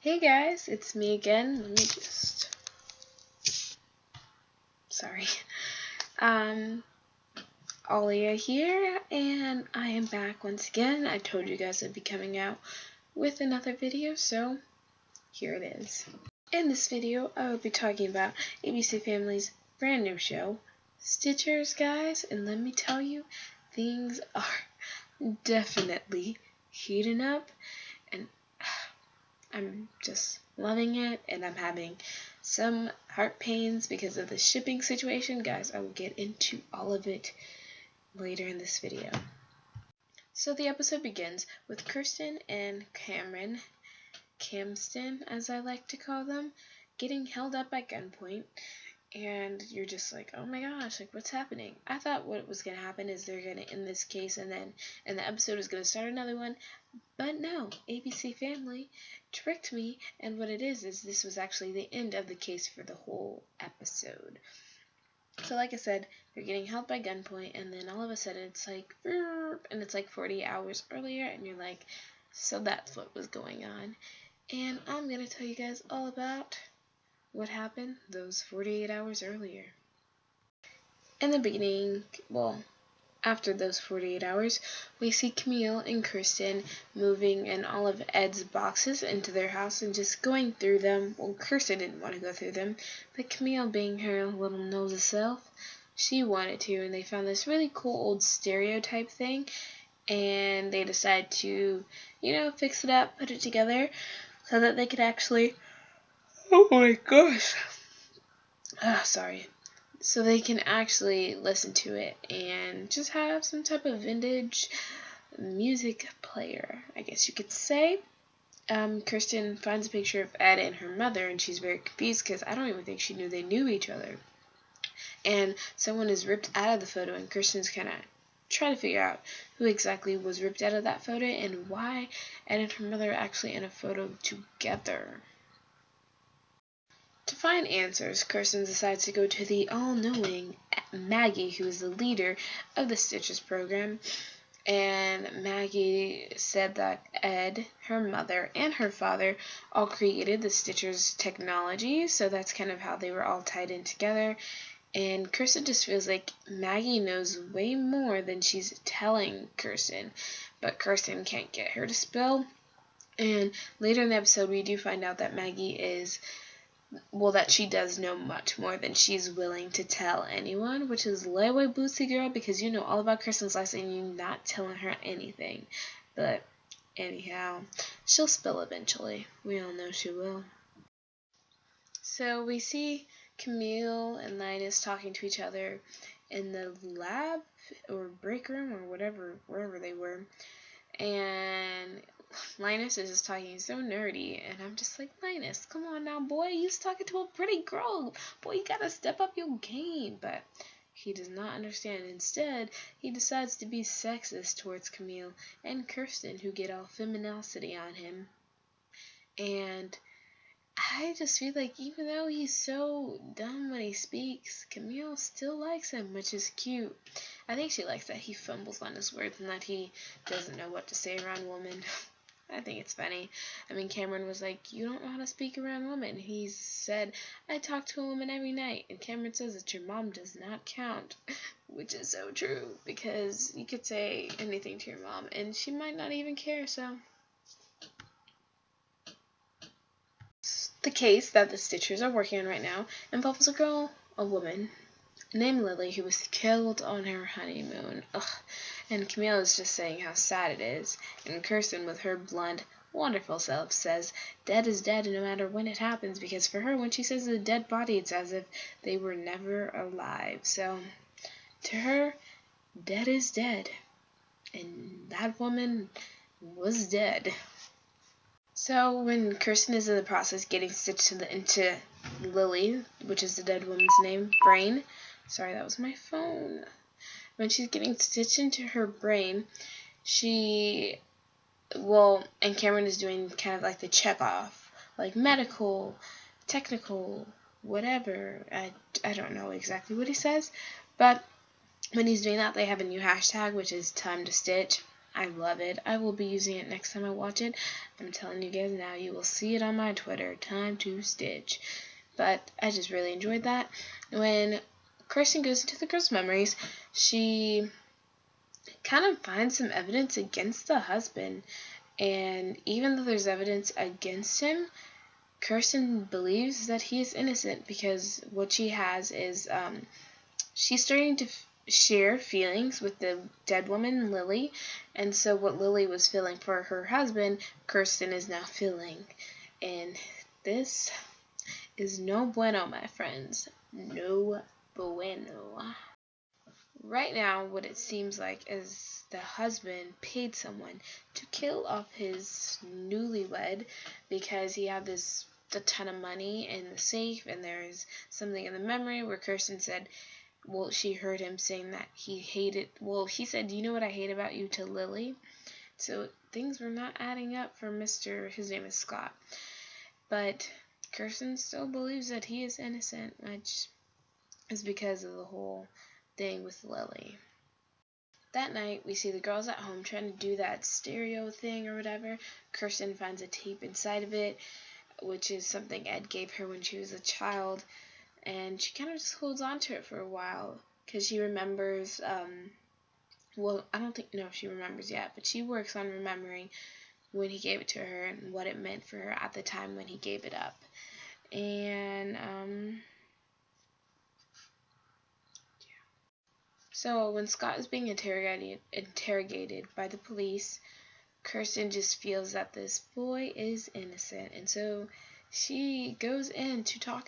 Hey guys, it's me again. Sorry. Alia here, and I am back once again. I told you guys I'd be coming out with another video, so here it is. In this video, I will be talking about ABC Family's brand new show, Stitchers, guys, and let me tell you, things are definitely heating up, and I'm just loving it, and I'm having some heart pains because of the shipping situation. Guys, I will get into all of it later in this video. So the episode begins with Kirsten and Cameron, Camston as I like to call them, getting held up at gunpoint. And you're just like, oh my gosh, like what's happening? I thought what was going to happen is they're going to end this case and the episode is going to start another one. But no, ABC Family tricked me, and what it is this was actually the end of the case for the whole episode. So like I said, they're getting held by gunpoint, and then all of a sudden it's like, and it's like 40 hours earlier, and you're like, so that's what was going on. And I'm going to tell you guys all about what happened those 48 hours earlier. In the beginning, after those 48 hours, we see Camille and Kirsten moving in all of Ed's boxes into their house and just going through them. Well, Kirsten didn't want to go through them, but Camille, being her little nosy self, she wanted to, and they found this really cool old stereotype thing, and they decided to, fix it up, put it together, so that they could actually, oh my gosh, so they can actually listen to it and just have some type of vintage music player, I guess you could say. Kirsten finds a picture of Ed and her mother, and she's very confused because I don't even think she knew they knew each other. And someone is ripped out of the photo, and Kirsten's kind of trying to figure out who exactly was ripped out of that photo and why Ed and her mother are actually in a photo together. To find answers, Kirsten decides to go to the all-knowing Maggie, who is the leader of the Stitchers program. And Maggie said that Ed, her mother, and her father all created the Stitchers technology, so that's kind of how they were all tied in together. And Kirsten just feels like Maggie knows way more than she's telling Kirsten, but Kirsten can't get her to spill. And later in the episode, we do find out that Maggie that she does know much more than she's willing to tell anyone, which is layaway Bootsy girl, because you know all about Kirsten's life and you're not telling her anything. But anyhow, she'll spill eventually. We all know she will. So we see Camille and Linus talking to each other in the lab or break room or wherever they were. And Linus is just talking so nerdy, and I'm just like, Linus, come on now, boy, you're talking to a pretty girl. Boy, you gotta step up your game. But he does not understand. Instead, he decides to be sexist towards Camille and Kirsten, who get all femininity on him. And I just feel like even though he's so dumb when he speaks, Camille still likes him, which is cute. I think she likes that he fumbles on his words and that he doesn't know what to say around women. I think it's funny. I mean, Cameron was like, you don't know how to speak around women. He said, I talk to a woman every night. And Cameron says that your mom does not count, which is so true, because you could say anything to your mom and she might not even care, so. The case that the Stitchers are working on right now involves a woman named Lily, who was killed on her honeymoon. Ugh. And Camille is just saying how sad it is. And Kirsten, with her blunt, wonderful self, says dead is dead no matter when it happens, because for her, when she says a dead body, it's as if they were never alive. So, to her, dead is dead. And that woman was dead. So when Kirsten is in the process getting stitched into Lily, which is the dead woman's name, brain. Sorry, that was my phone. When she's getting stitched into her brain, and Cameron is doing kind of like the check off, like medical, technical, whatever. I don't know exactly what he says, but when he's doing that, they have a new hashtag, which is time to stitch. I love it. I will be using it next time I watch it. I'm telling you guys now, you will see it on my Twitter. Time to Stitch. But I just really enjoyed that. When Kirsten goes into the girl's memories, she kind of finds some evidence against the husband. And even though there's evidence against him, Kirsten believes that he is innocent because what she has is she's starting to share feelings with the dead woman, Lily. And so what Lily was feeling for her husband, Kirsten is now feeling. And this is no bueno, my friends. No bueno. Right now, what it seems like is the husband paid someone to kill off his newlywed because he had a ton of money in the safe, and there's something in the memory where Kirsten said, well, she heard him saying that he said, you know what I hate about you to Lily? So things were not adding up for his name is Scott. But Kirsten still believes that he is innocent, which is because of the whole thing with Lily. That night, we see the girls at home trying to do that stereo thing or whatever. Kirsten finds a tape inside of it, which is something Ed gave her when she was a child, and she kind of just holds on to it for a while because she remembers, well, I don't know if she remembers yet, but she works on remembering when he gave it to her and what it meant for her at the time when he gave it up. And, so when Scott is being interrogated by the police, Kirsten just feels that this boy is innocent, and so she goes in to talk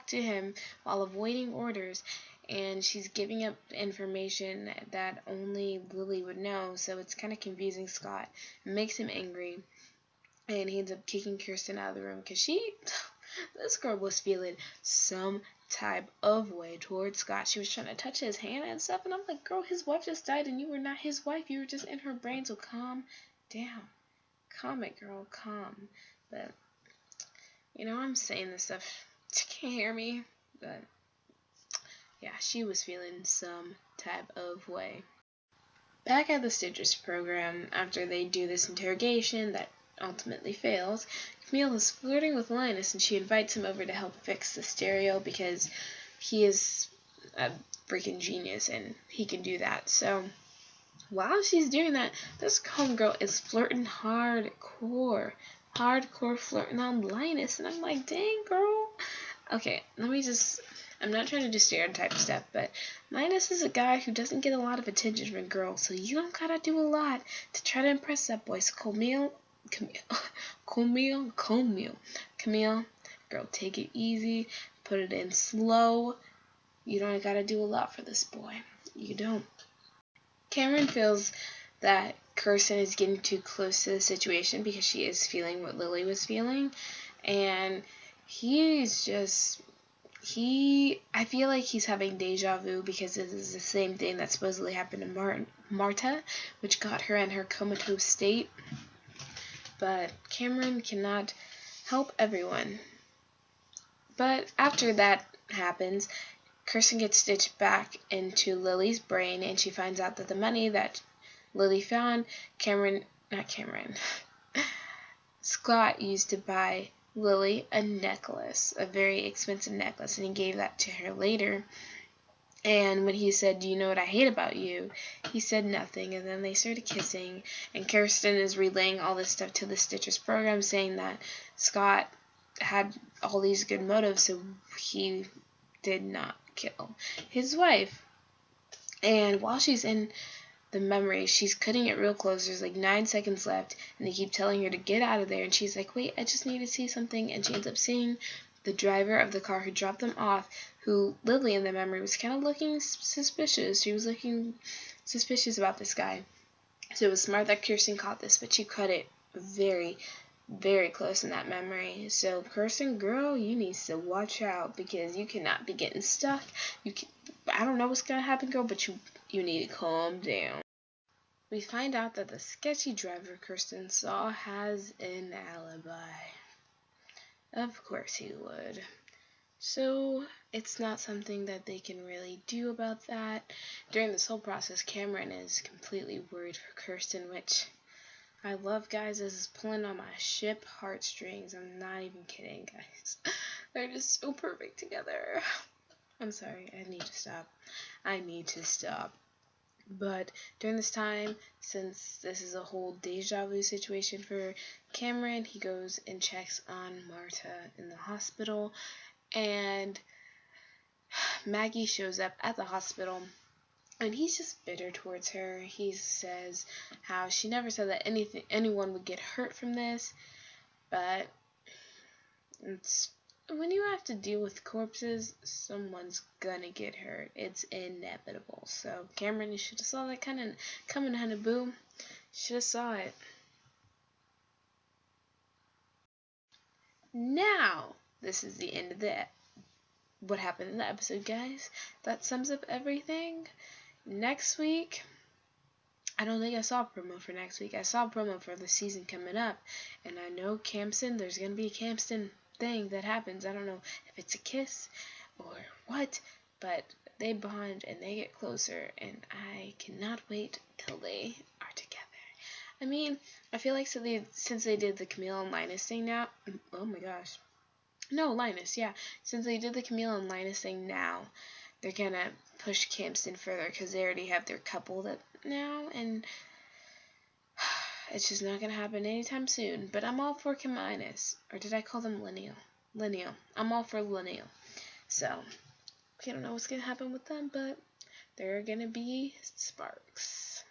to him while avoiding orders, and she's giving up information that only Lily would know. So it's kind of confusing Scott. It makes him angry, and he ends up kicking Kirsten out of the room because this girl was feeling some type of way towards Scott. She was trying to touch his hand and stuff, and I'm like, girl, his wife just died and you were not his wife. You were just in her brain, so calm down. Calm it, girl, calm. But, I'm saying this stuff. She can't hear me, but yeah, she was feeling some type of way. Back at the Stitches program, after they do this interrogation that ultimately fails, Camille is flirting with Linus, and she invites him over to help fix the stereo because he is a freaking genius and he can do that. So while she's doing that, this homegirl is flirting hardcore flirting on Linus, and I'm like, dang, girl. Okay, I'm not trying to do stereotype stuff, but Linus is a guy who doesn't get a lot of attention from girls, so you don't gotta do a lot to try to impress that boy. So Camille, girl, take it easy, put it in slow. You don't gotta do a lot for this boy. You don't. Cameron feels that Kirsten is getting too close to the situation because she is feeling what Lily was feeling, and I feel like he's having deja vu because this is the same thing that supposedly happened to Marta, which got her in her comatose state. But Cameron cannot help everyone. But after that happens, Kirsten gets stitched back into Lily's brain, and she finds out that the money that Lily found, Scott used to buy Lily a necklace, a very expensive necklace, and he gave that to her later. And when he said, do you know what I hate about you? He said nothing, and then they started kissing, and Kirsten is relaying all this stuff to the Stitches program, saying that Scott had all these good motives, so he did not kill his wife. And while she's in the memory, she's cutting it real close. There's like 9 seconds left, and they keep telling her to get out of there, and she's like, wait, I just need to see something. And she ends up seeing the driver of the car who dropped them off, who Lily in the memory was kind of looking suspicious. She was looking suspicious about this guy. So it was smart that Kirsten caught this, but she cut it very, very close in that memory. So Kirsten, girl, you need to watch out because you cannot be getting stuck. I don't know what's gonna happen, girl, but you need to calm down. We find out that the sketchy driver Kirsten saw has an alibi. Of course he would. So it's not something that they can really do about that. During this whole process, Cameron is completely worried for Kirsten, which I love, guys. This is pulling on my ship heartstrings. I'm not even kidding, guys. They're just so perfect together. I'm sorry, I need to stop. I need to stop. But during this time, since this is a whole deja vu situation for Cameron, he goes and checks on Marta in the hospital, and Maggie shows up at the hospital, and he's just bitter towards her. He says how she never said that anyone would get hurt from this, but it's when you have to deal with corpses, someone's gonna get hurt. It's inevitable. So Cameron, you should have saw that kind of coming, honey boo. Should have saw it. Now, this is the end of what happened in the episode, guys. That sums up everything. Next week, I don't think I saw a promo for next week. I saw a promo for the season coming up, and I know Camston, there's gonna be a Camston thing that happens. I don't know if it's a kiss or what, but they bond and they get closer, and I cannot wait till they are together. I mean, I feel like since they did the Camille and Linus thing now, oh my gosh, no, Linus, yeah, since they did the Camille and Linus thing now, they're gonna push Camston further because they already have their couple that now, and it's just not gonna happen anytime soon. But I'm all for Caminus, or did I call them Lineal? Lineal. I'm all for Lineal. So we don't know what's gonna happen with them, but they're gonna be sparks.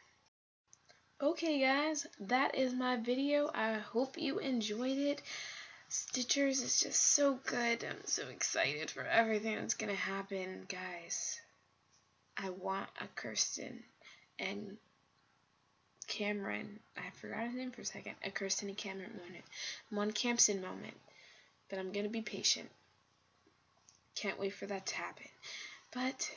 Okay, guys, that is my video. I hope you enjoyed it. Stitchers is just so good. I'm so excited for everything that's gonna happen, guys. I want a Kirsten and Cameron. I forgot his name for a second. A Kirsten and Cameron moment. One Camston moment. But I'm gonna be patient. Can't wait for that to happen. But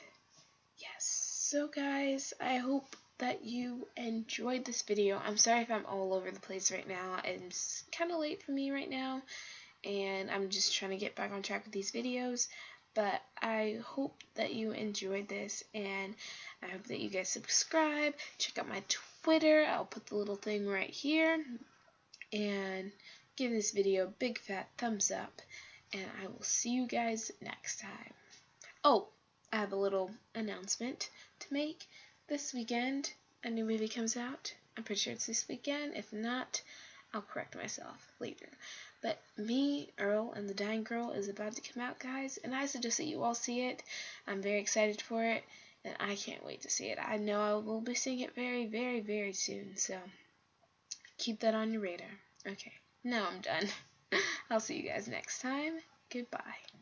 yes. So guys, I hope that you enjoyed this video. I'm sorry if I'm all over the place right now. It's kind of late for me right now, and I'm just trying to get back on track with these videos. But I hope that you enjoyed this, and I hope that you guys subscribe. Check out my Twitter. I'll put the little thing right here. And give this video a big fat thumbs up. And I will see you guys next time. Oh, I have a little announcement to make. This weekend, a new movie comes out. I'm pretty sure it's this weekend. If not, I'll correct myself later. But Me, Earl, and the Dying Girl is about to come out, guys, and I suggest that you all see it. I'm very excited for it, and I can't wait to see it. I know I will be seeing it very, very, very soon, so keep that on your radar. Okay, now I'm done. I'll see you guys next time. Goodbye.